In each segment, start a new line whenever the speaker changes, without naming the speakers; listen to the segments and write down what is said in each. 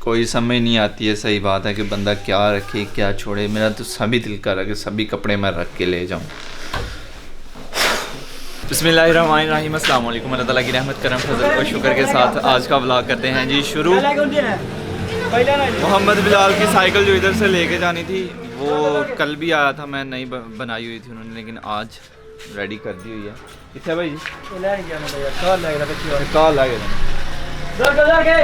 कोई समझ नहीं आती है। सही बात है कि बंदा क्या रखे क्या छोड़े। मेरा तो सभी दिल कर रहा है कि सभी कपड़े मैं रख के ले जाऊँ। बिस्मिल्लाहिर्रहमानिर्रहीम, अस्सलाम वालेकुम, अल्लाह ताला की रहमत करम फजल और शुक्र के साथ आज का व्लॉग करते हैं जी शुरू। मोहम्मद बिलाल की साइकिल जो इधर से लेके जानी थी वो कल भी आया था, मैं नहीं बनाई हुई थी उन्होंने, लेकिन आज रेडी कर दी हुई है। कितने भाई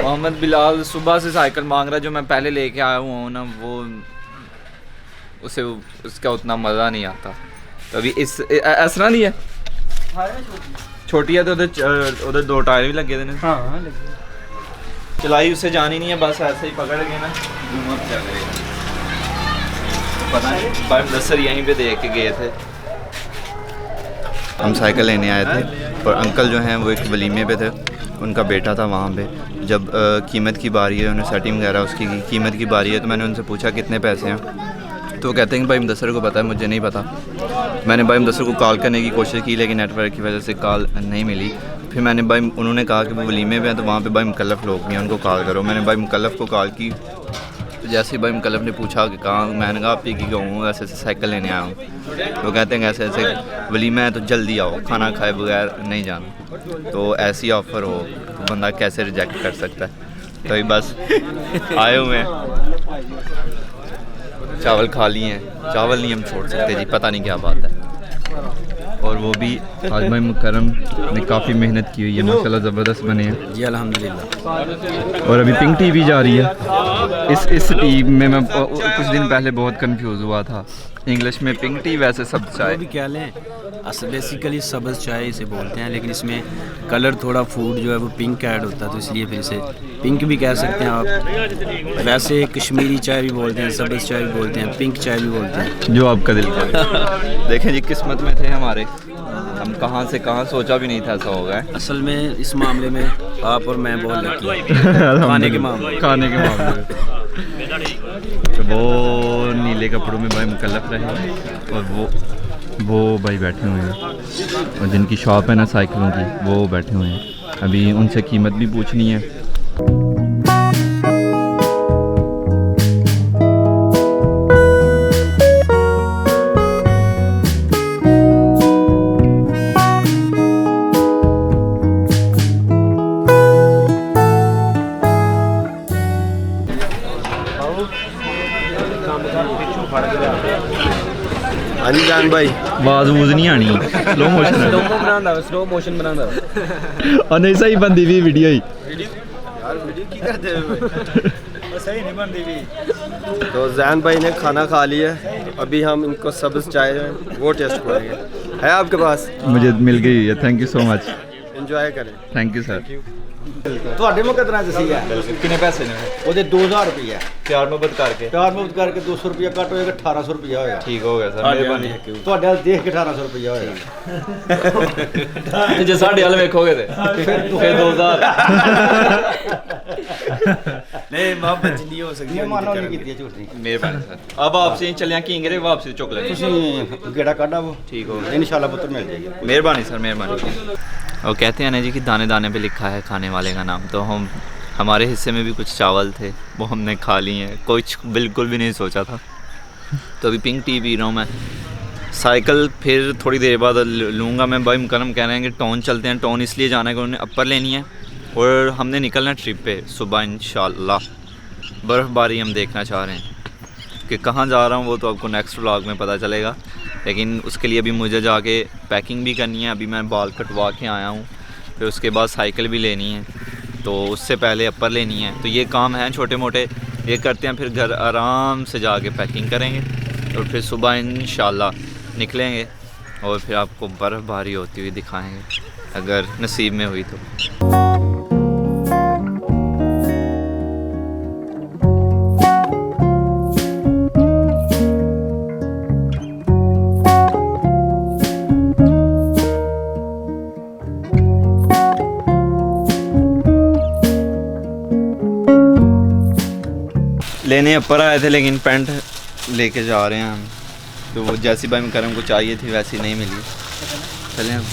मोहम्मद बिलाल सुबह से साइकिल मांग रहा है। जो मैं पहले लेके आया हुआ हूँ ना, वो उसे उसका उतना मज़ा नहीं आता। तो अभी इस ऐसा नहीं है, छोटी है तो उधर 2 टायर भी लगे थे। हाँ, चलाई उससे जानी नहीं है, बस ऐसे ही पकड़ के ना क्या करेगा पता नहीं। भाई मुदस्सर यहीं पे देख के गए थे। हम साइकिल लेने आए थे और अंकल जो हैं वो एक वलीमे पे थे, उनका बेटा था वहाँ पे। जब कीमत की बारी है, उन्हें सेटिंग वगैरह उसकी कीमत की बारी है, तो मैंने उनसे पूछा कितने पैसे हैं। तो वो कहते हैं कि भाई मुदस्सर को पता है, मुझे नहीं पता। मैंने भाई मुदस्सर को कॉल करने की कोशिश की लेकिन नेटवर्क की वजह से कॉल नहीं मिली। फिर मैंने भाई उन्होंने कहा कि वो वलीमे पे हैं तो वहाँ पे भाई मुकल्लफ़ लोग नहीं हैं, उनको कॉल करो। मैंने भाई मुकल्लफ़ को कॉल की तो जैसे ही भाई मुकल्लफ़ ने पूछा कि कहाँ, मैंने कहा आप ही की कहूँ ऐसे ऐसे साइकिल लेने आया हूँ। वो कहते हैं ऐसे ऐसे वलीमा है तो जल्दी आओ, खाना खाए बगैर नहीं जाना। तो ऐसी ऑफ़र हो तो बंदा कैसे रिजेक्ट कर सकता है। तो अभी बस आए हुए हैं, चावल खा लिए हैं। चावल नहीं हम छोड़ सकते जी, पता नहीं क्या बात है। और वो भी आज भाई मुकरम ने काफ़ी मेहनत की हुई है, माशाल्लाह ज़बरदस्त बने हैं जी, अल्हम्दुलिल्लाह। और अभी पिंक टी भी जा रही है। इस टी में मैं कुछ दिन पहले बहुत कंफ्यूज हुआ था। इंग्लिश में पिंक टी, वैसे सब चाय
भी क्या लें, असल बेसिकली सब्ज़ चाय इसे बोलते हैं, लेकिन इसमें कलर थोड़ा फूड जो है वो पिंक ऐड होता है, तो इसलिए फिर इसे पिंक भी कह सकते हैं आप। वैसे कश्मीरी चाय भी बोलते हैं, सब्ज़ चाय भी बोलते हैं, पिंक चाय भी बोलते हैं, जो आपका दिल करे।
देखें जी, किस्मत में थे हमारे, हम कहाँ से कहाँ सोचा भी नहीं था ऐसा होगा।
असल में इस मामले में आप और मैं बहुत लकी खाने के मामले में।
तो वो नीले कपड़ों में भाई मुकल्लफ़ रहे और वो भाई बैठे हुए हैं, और जिनकी शॉप है ना साइकिलों की, वो बैठे हुए हैं। अभी उनसे कीमत भी पूछनी है।
हाँ जी जान भाई,
आवाज़ वूज़ नहीं आनी, स्लो मोशन बनाना और नहीं सही बनती भी वीडियो ही
यार वीडियो की करते हुए सही नहीं बनती भी। तो जैन भाई ने खाना खा लिया, अभी हम इनको सब्ज़ चाय वो टेस्ट करेंगे। है आपके पास?
मुझे मिल गई है, thank you so much,
enjoy करें।
Thank you sir.
ਤੁਹਾਡੇ ਮੁ ਕਿਤਨਾ ਦਸੀ ਹੈ?
कितने पैसे ने?
ਉਹਦੇ 2000 ਰੁਪਏ ਹੈ।
प्यार मोहब्बत करके
ਪਿਆਰ ਮੁਹੱਬਤ ਕਰਕੇ 200 ਰੁਪਏ ਕੱਟ ਹੋਏਗਾ, 1800 ਰੁਪਏ ਹੋਏਗਾ।
ठीक हो गया सर, मेहरबानी।
ਤੁਹਾਡੇ ਵੱਲ ਦੇਖ ਕੇ 1800 ਰੁਪਏ ਹੋਏਗਾ।
जे साढ़े वाल वेखोगे तो फिर 2000
नहीं मोहब्बत नहीं हो सकती,
ਮਾਨੋ ਨਹੀਂ ਕੀਤੀ ਝੂਠ ਨਹੀਂ।
मेहरबानी सर। अब वापसी चलिए किंगरे वापसी चुक लेंगे।
ਤੁਸੀਂ ਗੇੜਾ ਕੱਢਾ वो
ठीक हो गया,
इंशाल्लाह पुत्र मिल जाएगी।
मेहरबानी सर, मेहरबानी। और कहते हैं ना जी कि दाने दाने पे लिखा है खाने वाले का नाम। तो हमारे हिस्से में भी कुछ चावल थे, वो हमने खा लिए हैं, कुछ बिल्कुल भी नहीं सोचा था। तो अभी पिंक टी पी रहा हूँ मैं। साइकिल फिर थोड़ी देर बाद लूँगा मैं। भाई मुकरम कह रहे हैं कि टाउन चलते हैं। टाउन इसलिए जाना है कि उन्हें अपर लेनी है और हमने निकलना ट्रिप पे सुबह इंशाल्लाह। बर्फ़बारी हम देखना चाह रहे हैं कि कहाँ जा रहा हूँ वो तो आपको नेक्स्ट व्लॉग में पता चलेगा, लेकिन उसके लिए अभी मुझे जाके पैकिंग भी करनी है। अभी मैं बाल कटवा के आया हूँ, फिर उसके बाद साइकिल भी लेनी है, तो उससे पहले अपर लेनी है। तो ये काम हैं छोटे मोटे, ये करते हैं, फिर घर आराम से जाके पैकिंग करेंगे और फिर सुबह इंशाल्लाह निकलेंगे और फिर आपको बर्फ़बारी होती हुई दिखाएंगे अगर नसीब में हुई तो। लेने अपर आए थे लेकिन पैंट लेके जा रहे हैं हम। तो वो जैसी भाई मुकरम को चाहिए थी वैसी नहीं मिली। चलें अब।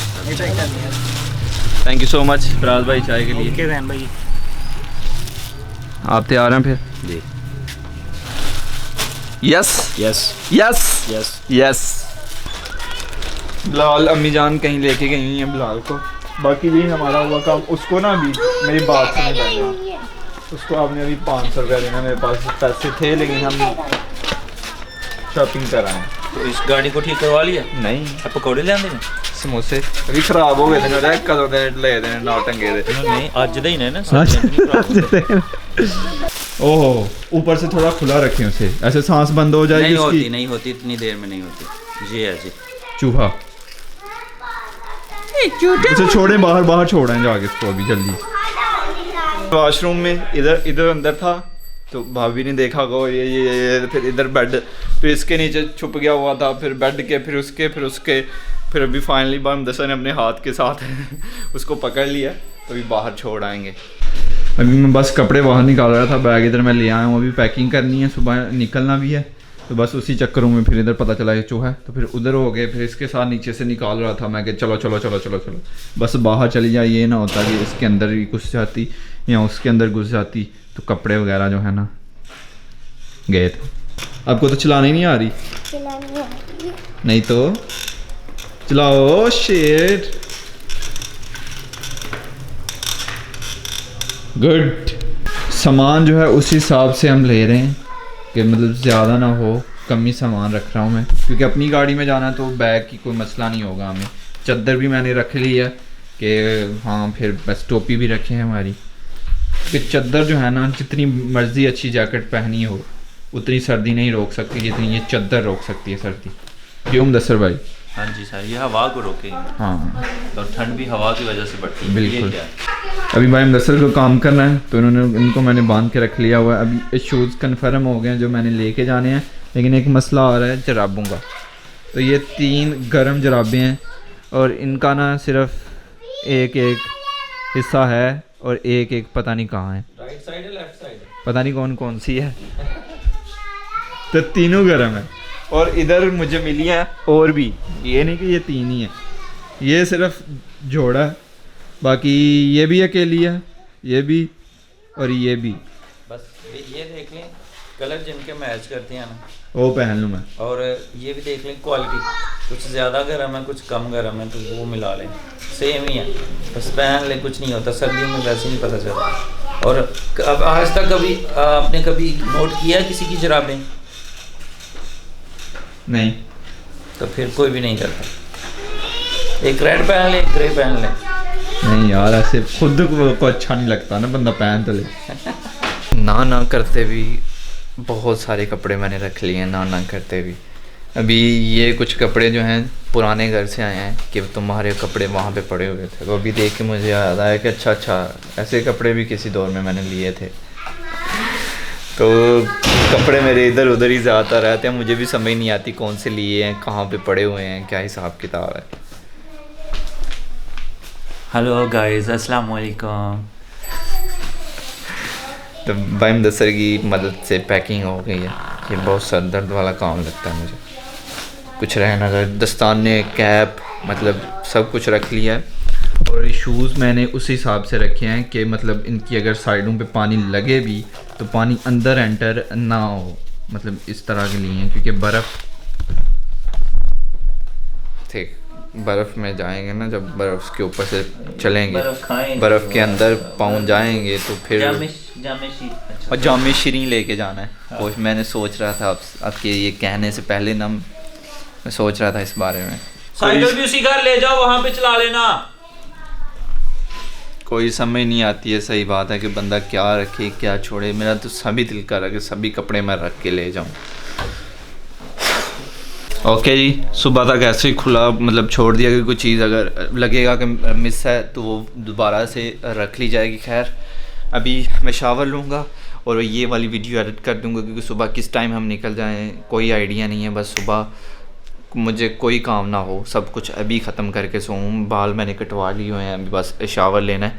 Thank you so much Faraz भाई चाय के लिए।
ओके भाई।
आप तैयार हैं फिर?
जी।
Yes
yes
yes
yes.
Yes. Bilal अम्मी जान कहीं लेके गई हैं बिलाल को, बाकी यही हमारा हुआ काम। उसको ना अभी मेरी बात सुननी पड़ेगी, उसको आपने अभी 500 रुपया देना, मेरे पास पैसे थे लेकिन हम शॉपिंग कर आए।
तो इस गाड़ी को ठीक करवा लिया?
नहीं,
आप पकौड़े ले आंदे ने?
समोसे अभी खराब हो गए थे ना, कदों दिन ले देने ना टंगे दे।
नहीं अज दे ही ने ना, सब
ओहो, ऊपर से थोड़ा खुला रखें उसे, ऐसे सांस बंद हो जाएगी
नहीं
उसकी।
होती, नहीं होती, इतनी देर में नहीं होती। ये है जी
चूहा। इसे छोड़ें बाहर, बाहर छोड़ें जाके इसको अभी जल्दी।
वॉशरूम में इधर अंदर था तो भाभी ने देखा गो ये फिर इधर बेड, फिर इसके नीचे छुप गया हुआ था, फिर बेड के, फिर उसके फिर अभी फाइनली बामदसा ने अपने हाथ के साथ उसको पकड़ लिया, तो अभी बाहर छोड़ आएंगे।
अभी मैं बस कपड़े बाहर निकाल रहा था, बैग इधर मैं ले आया हूँ, अभी पैकिंग करनी है, सुबह निकलना भी है, तो बस उसी चक्करों में फिर इधर पता चला ये चूहा है, तो फिर उधर हो गए, फिर इसके साथ नीचे से निकाल रहा था मैं कि चलो चलो चलो चलो चलो बस बाहर चली जाए, ये ना होता कि इसके अंदर ही घुस जाती या उसके अंदर घुस जाती, तो कपड़े वगैरह जो है ना गए थे। आपको तो चलानी नहीं आ रही? नहीं तो चलाओ शेर। गुड। सामान जो है उस हिसाब से हम ले रहे हैं कि मतलब ज़्यादा ना हो, कम ही सामान रख रहा हूँ मैं, क्योंकि अपनी गाड़ी में जाना तो बैग की कोई मसला नहीं होगा हमें। चादर भी मैंने रख ली है कि हाँ, फिर बस टोपी भी रखे हैं हमारी, कि चादर जो है ना, जितनी मर्ज़ी अच्छी जैकेट पहनी हो उतनी सर्दी नहीं रोक सकती जितनी ये चादर रोक सकती है सर्दी। क्यों मुदस्सर भाई?
हाँ जी सर, ये हवा को रोकेगी,
हाँ,
तो ठंड भी हवा की वजह से बढ़ती है।
बिल्कुल।
ये क्या है?
अभी भाई मुदस्सर को काम करना है, तो इनको मैंने बांध के रख लिया हुआ है। अभी शूज़ कन्फर्म हो गए हैं जो मैंने लेके जाने हैं, लेकिन एक मसला आ रहा है जराबों का। तो ये 3 गर्म जराबें हैं और इनका ना सिर्फ एक हिस्सा है और एक पता नहीं कहाँ है,
राइट साइड है, लेफ्ट साइड है?
पता नहीं कौन सी है, तो तीनों गर्म है।
और इधर मुझे मिली है और भी,
ये नहीं कि ये 3 ही है, ये सिर्फ जोड़ा है, बाकी ये भी अकेली है, ये भी और ये भी।
बस ये देख लें, कलर जिनके मैच करते हैं ना,
वो पहन लूँ मैं।
और ये भी देख लें क्वालिटी, कुछ ज़्यादा गर्म है कुछ कम गर्म है, तो वो मिला लें, सेम ही है, बस पहन लें, कुछ नहीं होता। सर्दियों में वैसे नहीं पता चलता। और अब आज तक कभी आपने कभी नोट किया किसी की जराबें?
नहीं,
तो फिर कोई भी नहीं करता। एक रेड पहन ले, एक ग्रे पहन ले।
नहीं यार, ऐसे खुद को अच्छा नहीं लगता ना, बंदा पहन तो ले।
ना करते भी बहुत सारे कपड़े मैंने रख लिए हैं, ना करते भी। अभी ये कुछ कपड़े जो हैं पुराने घर से आए हैं कि तुम्हारे कपड़े वहाँ पे पड़े हुए थे, वो अभी देख के मुझे याद आया कि अच्छा ऐसे कपड़े भी किसी दौर में मैंने लिए थे। तो कपड़े मेरे इधर उधर ही ज़्यादा रहते हैं, मुझे भी समझ नहीं आती कौन से लिए हैं, कहाँ पे पड़े हुए हैं, क्या हिसाब किताब है।
हेलो गाइस, अस्सलाम वालेकुम।
तो भाई मुदस्सर की मदद से पैकिंग हो गई है। ये बहुत सर दर्द वाला काम लगता है मुझे, कुछ रहना अगर दस्ताने, कैप, मतलब सब कुछ रख लिया है।
और शूज़ मैंने उस हिसाब से रखे हैं कि मतलब इनकी अगर साइडों पे पानी लगे भी तो पानी अंदर एंटर ना हो, मतलब इस तरह के लिए हैं, क्योंकि बर्फ़ में जाएंगे ना, जब बर्फ़ के ऊपर से चलेंगे, बर्फ़ के अंदर पाँव जाएंगे तो फिर
और जामे शीरीन लेके जाना है। वो मैंने सोच रहा था आपके ये कहने से पहले ना, मैं सोच रहा था इस बारे में।
साइकिल भी उसी घर ले जाओ, वहाँ पे चला लेना।
कोई समझ नहीं आती है, सही बात है कि बंदा क्या रखे क्या छोड़े। मेरा तो सभी दिल कर रहा है कि सभी कपड़े मैं रख के ले जाऊं। ओके जी, सुबह तक ऐसे ही खुला मतलब छोड़ दिया कि कोई चीज़ अगर लगेगा कि मिस है तो वो दोबारा से रख ली जाएगी। खैर अभी मैं शावर लूँगा और ये वाली वीडियो एडिट कर दूँगा, क्योंकि सुबह किस टाइम हम निकल जाएँ कोई आइडिया नहीं है। बस सुबह मुझे कोई काम ना हो, सब कुछ अभी ख़त्म करके सोऊं। बाल मैंने कटवा लिए हुए हैं, अभी बस शावर लेना है।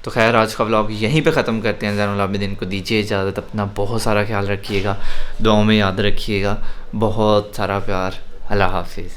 तो खैर आज का व्लॉग यहीं पे ख़त्म करते हैं। ज़ैनुल आबिदीन को दीजिए इजाज़त। अपना बहुत सारा ख्याल रखिएगा, दुआओं में याद रखिएगा। बहुत सारा प्यार। अल्लाह हाफिज़।